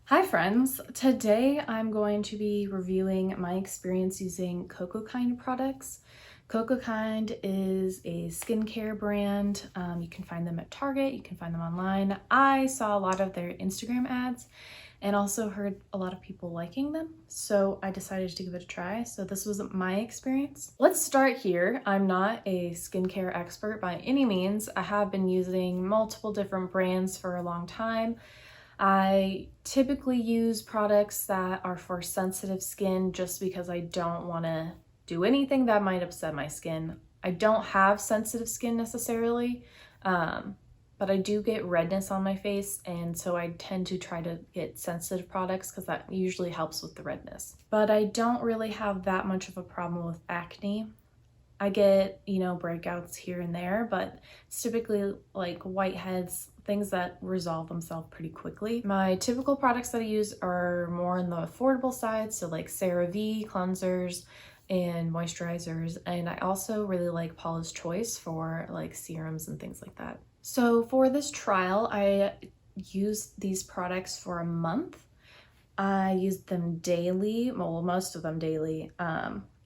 Hi friends! Today I'm going to be reviewing my experience using CocoKind products. CocoKind is a skincare brand. You can find them at Target, you can find them online. I saw a lot of their Instagram ads and also heard a lot of people liking them, so I decided to give it a try. So this was my experience. Let's start here. I'm not a skincare expert by any means. I have been using multiple different brands for a long time. I typically use products that are for sensitive skin just because I don't want to do anything that might upset my skin. I don't have sensitive skin necessarily, but I do get redness on my face, and so I tend to try to get sensitive products because that usually helps with the redness. But I don't really have that much of a problem with acne. I get, breakouts here and there, but it's typically like whiteheads, things that resolve themselves pretty quickly. My typical products that I use are more on the affordable side, so like CeraVe cleansers and moisturizers, and I also really like Paula's Choice for like serums and things like that. So for this trial, I used these products for a month. I used them daily, well, most of them daily,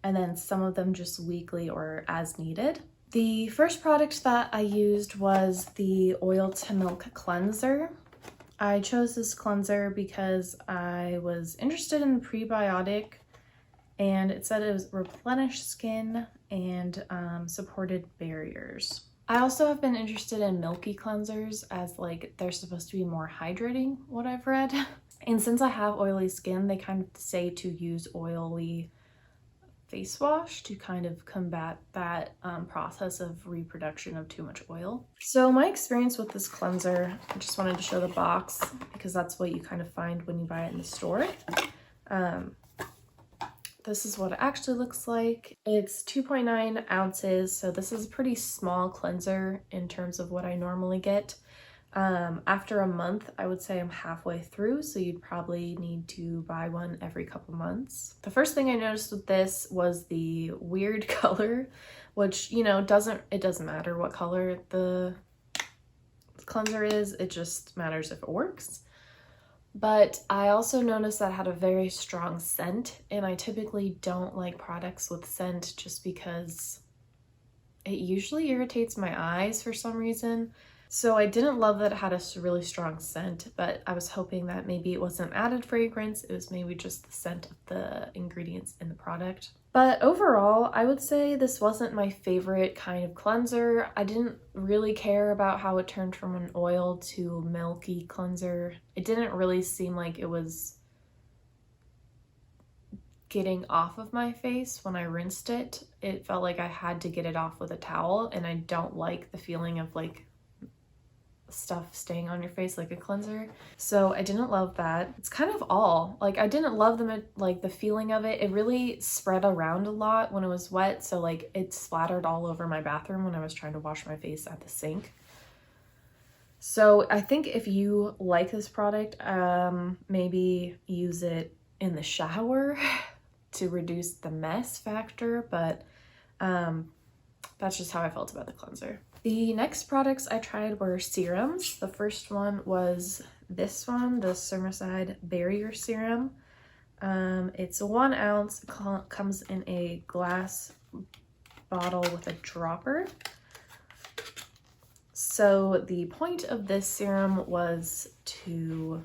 and then some of them just weekly or as needed. The first product that I used was the Oil to Milk Cleanser. I chose this cleanser because I was interested in the prebiotic, and it said it was replenished skin and supported barriers. I also have been interested in milky cleansers as like they're supposed to be more hydrating, what I've read. And since I have oily skin, they kind of say to use oily face wash to kind of combat that process of reproduction of too much oil. So my experience with this cleanser, I just wanted to show the box because that's what you kind of find when you buy it in the store. This is what it actually looks like. It's 2.9 ounces, so this is a pretty small cleanser in terms of what I normally get. After a month, I would say I'm halfway through, so you'd probably need to buy one every couple months. The first thing I noticed with this was the weird color, which, it doesn't matter what color the cleanser is, it just matters if it works. But I also noticed that it had a very strong scent, and I typically don't like products with scent just because it usually irritates my eyes for some reason. So I didn't love that it had a really strong scent, but I was hoping that maybe it wasn't added fragrance, it was maybe just the scent of the ingredients in the product. But overall, I would say this wasn't my favorite kind of cleanser. I didn't really care about how it turned from an oil to milky cleanser. It didn't really seem like it was getting off of my face when I rinsed it. It felt like I had to get it off with a towel, and I don't like the feeling of like stuff staying on your face like a cleanser. So I didn't love that. It's kind of all. Like, I didn't love the feeling of it. It really spread around a lot when it was wet, so like it splattered all over my bathroom when I was trying to wash my face at the sink. So I think if you like this product, maybe use it in the shower to reduce the mess factor, but that's just how I felt about the cleanser. The next products I tried were serums. The first one was this one, the Spermicide Barrier Serum. It's 1 ounce, comes in a glass bottle with a dropper. So the point of this serum was to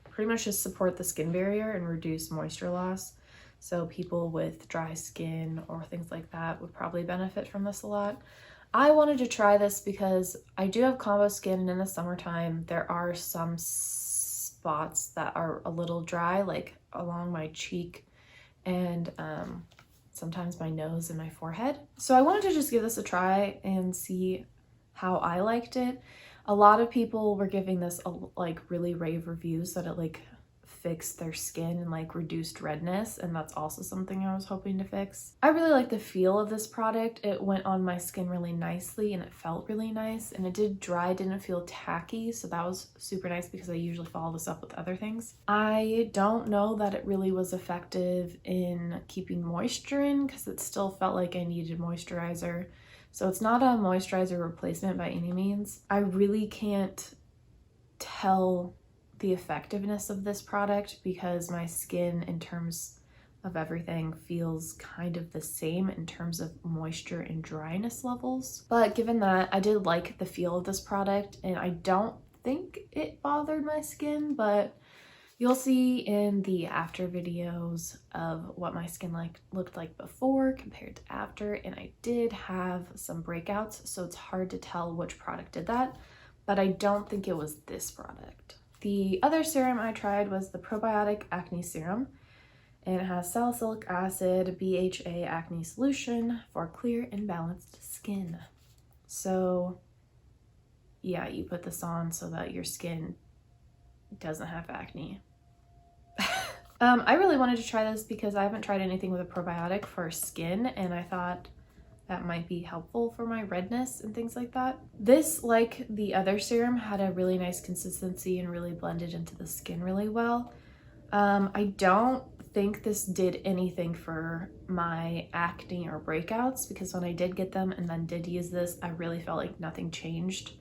pretty much just support the skin barrier and reduce moisture loss. So people with dry skin or things like that would probably benefit from this a lot. I wanted to try this because I do have combo skin, and in the summertime there are some spots that are a little dry, like along my cheek and sometimes my nose and my forehead. So I wanted to just give this a try and see how I liked it. A lot of people were giving this like really rave reviews that it like fixed their skin and like reduced redness, and that's also something I was hoping to fix. I really like the feel of this product. It went on my skin really nicely and it felt really nice, and it did dry, didn't feel tacky, so that was super nice because I usually follow this up with other things. I don't know that it really was effective in keeping moisture in because it still felt like I needed moisturizer. So it's not a moisturizer replacement by any means. I really can't tell the effectiveness of this product because my skin in terms of everything feels kind of the same in terms of moisture and dryness levels. But given that, I did like the feel of this product and I don't think it bothered my skin, but you'll see in the after videos of what my skin looked like before compared to after, and I did have some breakouts, so it's hard to tell which product did that, but I don't think it was this product. The other serum I tried was the Probiotic Acne Serum, and it has salicylic acid, BHA acne solution for clear and balanced skin. So yeah, you put this on so that your skin doesn't have acne. I really wanted to try this because I haven't tried anything with a probiotic for skin, and I thought that might be helpful for my redness and things like that. This, like the other serum, had a really nice consistency and really blended into the skin really well. I don't think this did anything for my acne or breakouts because when I did get them and then did use this, I really felt like nothing changed.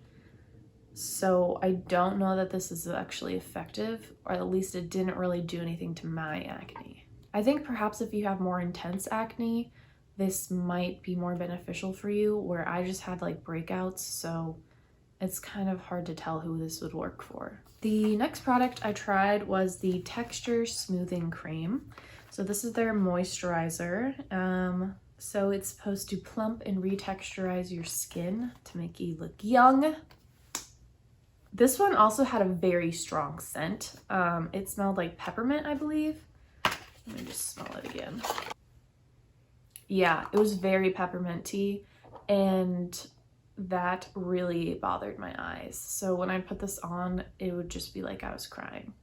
So I don't know that this is actually effective, or at least it didn't really do anything to my acne. I think perhaps if you have more intense acne, this might be more beneficial for you, where I just had like breakouts, so it's kind of hard to tell who this would work for. The next product I tried was the Texture Smoothing Cream. So this is their moisturizer. So it's supposed to plump and retexturize your skin to make you look young. This one also had a very strong scent. It smelled like peppermint, I believe. Let me just smell it again. Yeah, it was very pepperminty, and that really bothered my eyes. So when I put this on, it would just be like I was crying.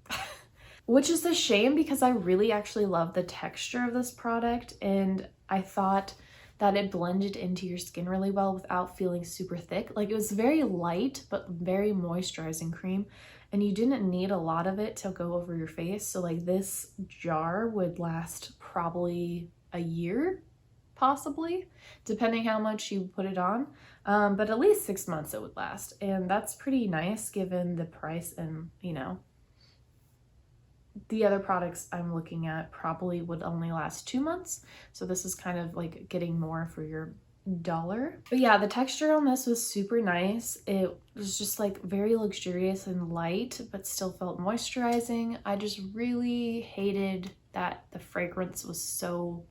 Which is a shame because I really actually love the texture of this product, and I thought that it blended into your skin really well without feeling super thick. Like, it was very light but very moisturizing cream, and you didn't need a lot of it to go over your face. So like this jar would last probably a year, possibly, depending how much you put it on. But at least 6 months it would last, and that's pretty nice given the price. And you know, the other products I'm looking at probably would only last 2 months, so this is kind of like getting more for your dollar. But yeah, the texture on this was super nice. It was just like very luxurious and light, but still felt moisturizing. I just really hated that the fragrance was so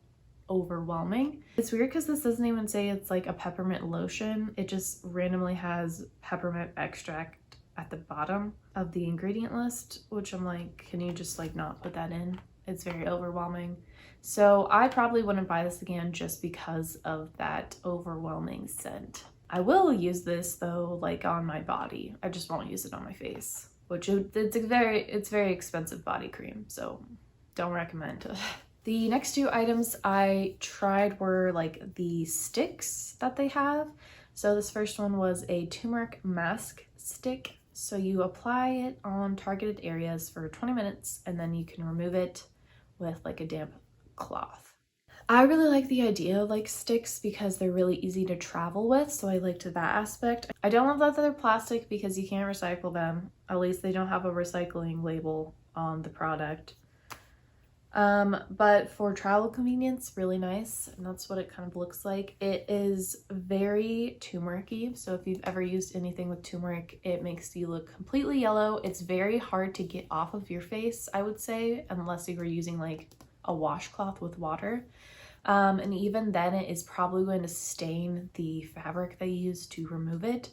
overwhelming. It's weird because this doesn't even say it's like a peppermint lotion. It just randomly has peppermint extract at the bottom of the ingredient list, which I'm like, can you just like not put that in? It's very overwhelming. So I probably wouldn't buy this again just because of that overwhelming scent. I will use this though, like on my body. I just won't use it on my face, which it's very expensive body cream, so don't recommend. The next two items I tried were like the sticks that they have. So this first one was a turmeric mask stick. So you apply it on targeted areas for 20 minutes and then you can remove it with like a damp cloth. I really like the idea of like sticks because they're really easy to travel with, so I liked that aspect. I don't love that they're plastic because you can't recycle them. At least they don't have a recycling label on the product. But for travel convenience, really nice, and that's what it kind of looks like. It is very turmeric-y, so if you've ever used anything with turmeric, it makes you look completely yellow. It's very hard to get off of your face, I would say, unless you were using like a washcloth with water. And even then it is probably going to stain the fabric they use to remove it.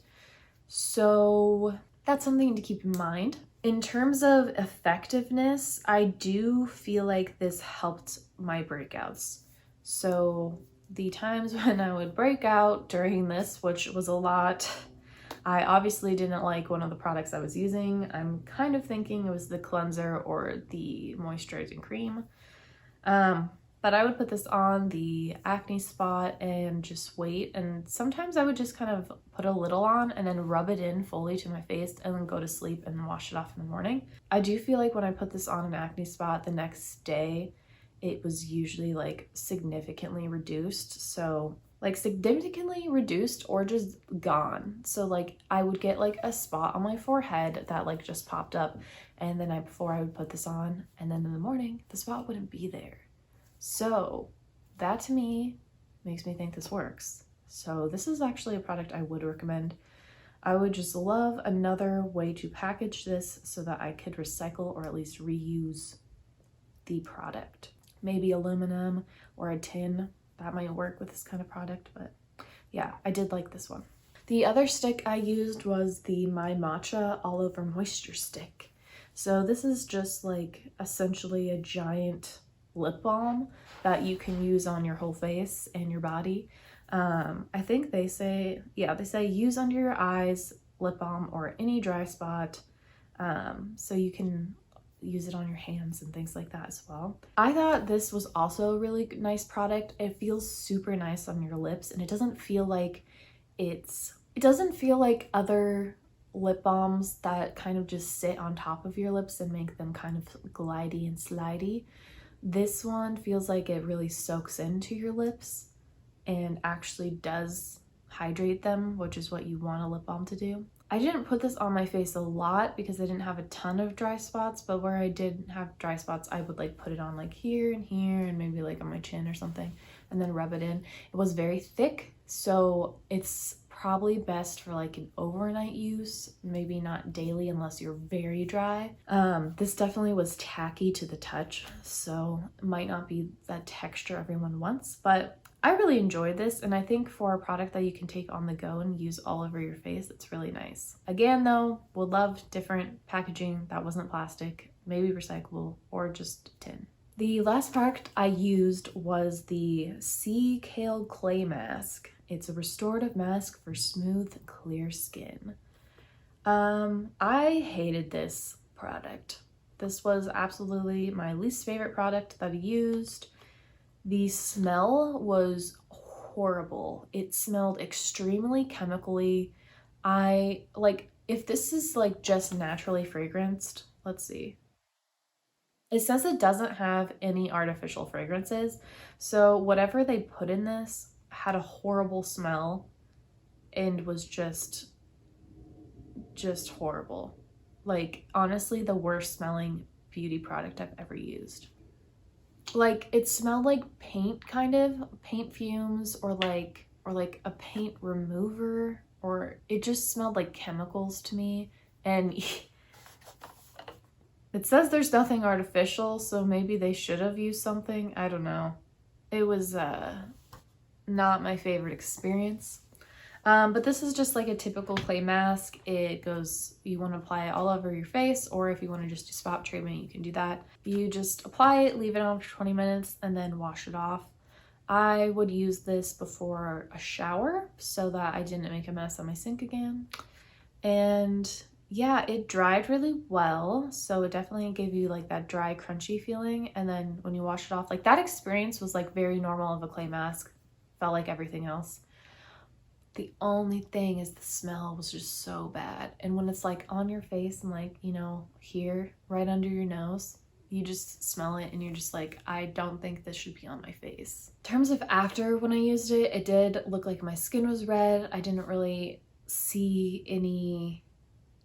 So that's something to keep in mind. In terms of effectiveness, I do feel like this helped my breakouts. So the times when I would break out during this, which was a lot, I obviously didn't like one of the products I was using. I'm kind of thinking it was the cleanser or the moisturizing cream. But I would put this on the acne spot and just wait, and sometimes I would just kind of put a little on and then rub it in fully to my face and then go to sleep and wash it off in the morning. I do feel like when I put this on an acne spot the next day, it was usually like significantly reduced. So like significantly reduced or just gone. So like I would get like a spot on my forehead that like just popped up, and the night before I would put this on, and then in the morning the spot wouldn't be there. So that to me makes me think this works. So this is actually a product I would recommend. I would just love another way to package this so that I could recycle or at least reuse the product. Maybe aluminum or a tin, that might work with this kind of product, but yeah, I did like this one. The other stick I used was the My Matcha All Over Moisture Stick. So this is just like essentially a giant lip balm that you can use on your whole face and your body. I think they say use under your eyes lip balm or any dry spot. So you can use it on your hands and things like that as well. I thought this was also a really nice product. It feels super nice on your lips, and it doesn't feel like it doesn't feel like other lip balms that kind of just sit on top of your lips and make them kind of glidey and slidey. This one feels like it really soaks into your lips and actually does hydrate them, which is what you want a lip balm to do. I didn't put this on my face a lot because I didn't have a ton of dry spots, but where I did have dry spots, I would like put it on like here and maybe like on my chin or something, and then rub it in. It was very thick, so it's probably best for like an overnight use, maybe not daily unless you're very dry. This definitely was tacky to the touch, so it might not be that texture everyone wants, but I really enjoyed this, and I think for a product that you can take on the go and use all over your face, it's really nice. Again though, would love different packaging that wasn't plastic, maybe recyclable or just tin. The last product I used was the Sea Kale Clay Mask. It's a restorative mask for smooth, clear skin. I hated this product. This was absolutely my least favorite product that I used. The smell was horrible. It smelled extremely chemically. If this is like just naturally fragranced, let's see. It says it doesn't have any artificial fragrances. So whatever they put in this had a horrible smell and was just horrible. Like honestly, the worst smelling beauty product I've ever used. Like it smelled like paint, kind of paint fumes, or like a paint remover, or it just smelled like chemicals to me. And it says there's nothing artificial, so maybe they should have used something. I don't know. It was not my favorite experience. But this is just like a typical clay mask. It goes, you want to apply it all over your face, or if you want to just do spot treatment, you can do that. You just apply it, leave it on for 20 minutes, and then wash it off. I would use this before a shower so that I didn't make a mess on my sink again. And yeah, it dried really well. So it definitely gave you like that dry, crunchy feeling. And then when you wash it off, like that experience was like very normal of a clay mask. Felt like everything else. The only thing is the smell was just so bad. And when it's like on your face and like, you know, here, right under your nose, you just smell it and you're just like, I don't think this should be on my face. In terms of after when I used it, it did look like my skin was red. I didn't really see any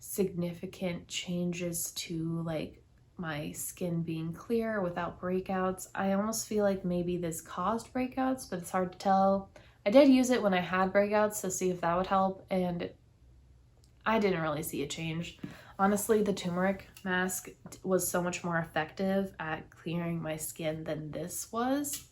significant changes to like my skin being clear without breakouts. I almost feel like maybe this caused breakouts, but it's hard to tell. I did use it when I had breakouts to see if that would help, and I didn't really see a change. Honestly, the turmeric mask was so much more effective at clearing my skin than this was.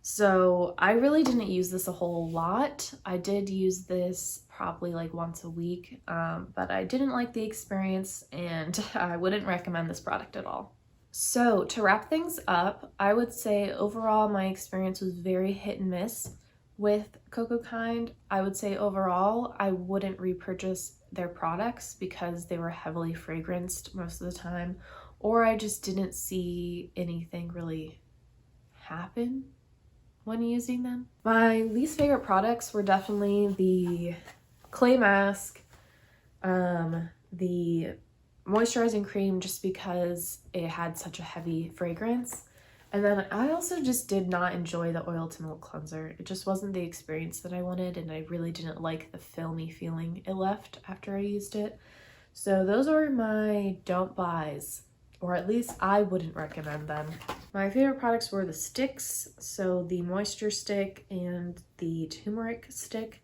So I really didn't use this a whole lot. I did use this probably like once a week, but I didn't like the experience and I wouldn't recommend this product at all. So to wrap things up, I would say overall my experience was very hit and miss with CocoKind. I would say overall I wouldn't repurchase their products because they were heavily fragranced most of the time, or I just didn't see anything really happen when using them. My least favorite products were definitely the clay mask, the moisturizing cream just because it had such a heavy fragrance, And then I also just did not enjoy the oil to milk cleanser. It just wasn't the experience that I wanted, and I really didn't like the filmy feeling it left after I used it. So those are my don't buys, or at least I wouldn't recommend them. My favorite products were the sticks, so the moisture stick and the turmeric stick.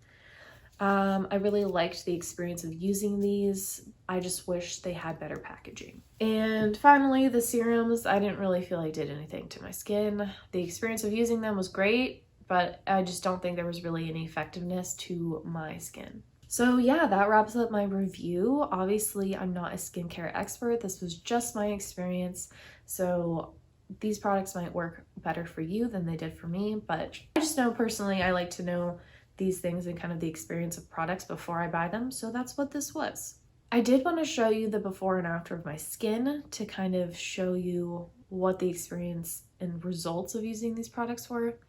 I really liked the experience of using these. I just wish they had better packaging. And finally, the serums, I didn't really feel like did anything to my skin. The experience of using them was great, but I just don't think there was really any effectiveness to my skin. So yeah, that wraps up my review. Obviously, I'm not a skincare expert. This was just my experience. So these products might work better for you than they did for me, but I just know personally I like to know these things and kind of the experience of products before I buy them. So that's what this was. I did want to show you the before and after of my skin to kind of show you what the experience and results of using these products were.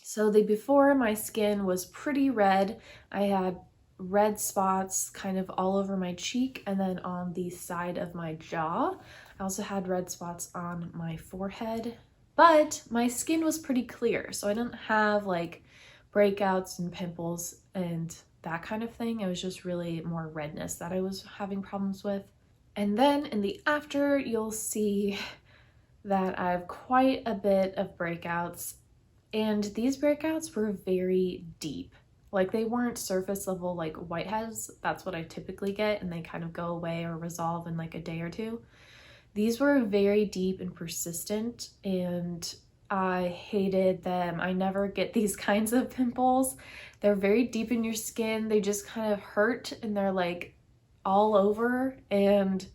So the before, my skin was pretty red. I had red spots kind of all over my cheek and then on the side of my jaw. I also had red spots on my forehead, but my skin was pretty clear. So I didn't have like breakouts and pimples and that kind of thing. It was just really more redness that I was having problems with. And then in the after, you'll see that I have quite a bit of breakouts. And these breakouts were very deep. Like they weren't surface level like whiteheads. That's what I typically get, and they kind of go away or resolve in like a day or two. These were very deep and persistent, and I hated them. I never get these kinds of pimples. They're very deep in your skin. They just kind of hurt, and they're like all over, and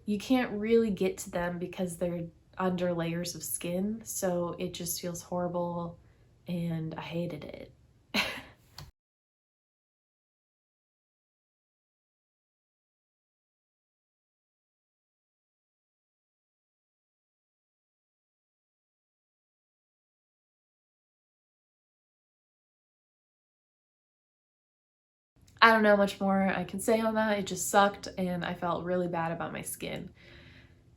you can't really get to them because they're under layers of skin, so it just feels horrible and I hated it. I don't know much more I can say on that. It just sucked and I felt really bad about my skin.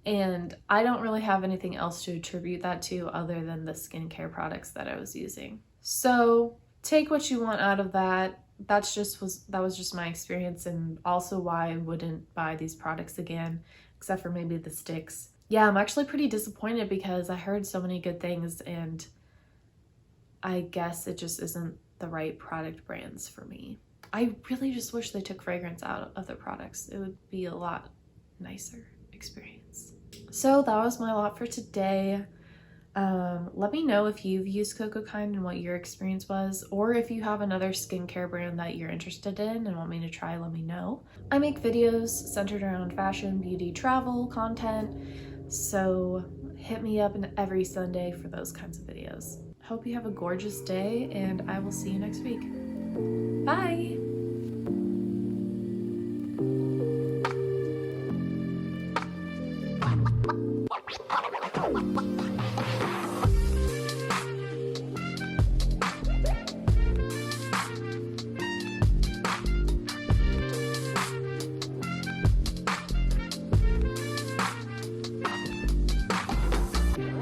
And I don't really have anything else to attribute that to other than the skincare products that I was using. So take what you want out of that. That was just my experience, and also why I wouldn't buy these products again, except for maybe the sticks. Yeah, I'm actually pretty disappointed because I heard so many good things, and I guess it just isn't the right product brands for me. I really just wish they took fragrance out of their products. It would be a lot nicer experience. So that was my lot for today. Let me know if you've used CocoKind and what your experience was, or if you have another skincare brand that you're interested in and want me to try, let me know. I make videos centered around fashion, beauty, travel, content, so hit me up every Sunday for those kinds of videos. Hope you have a gorgeous day, and I will see you next week. Bye!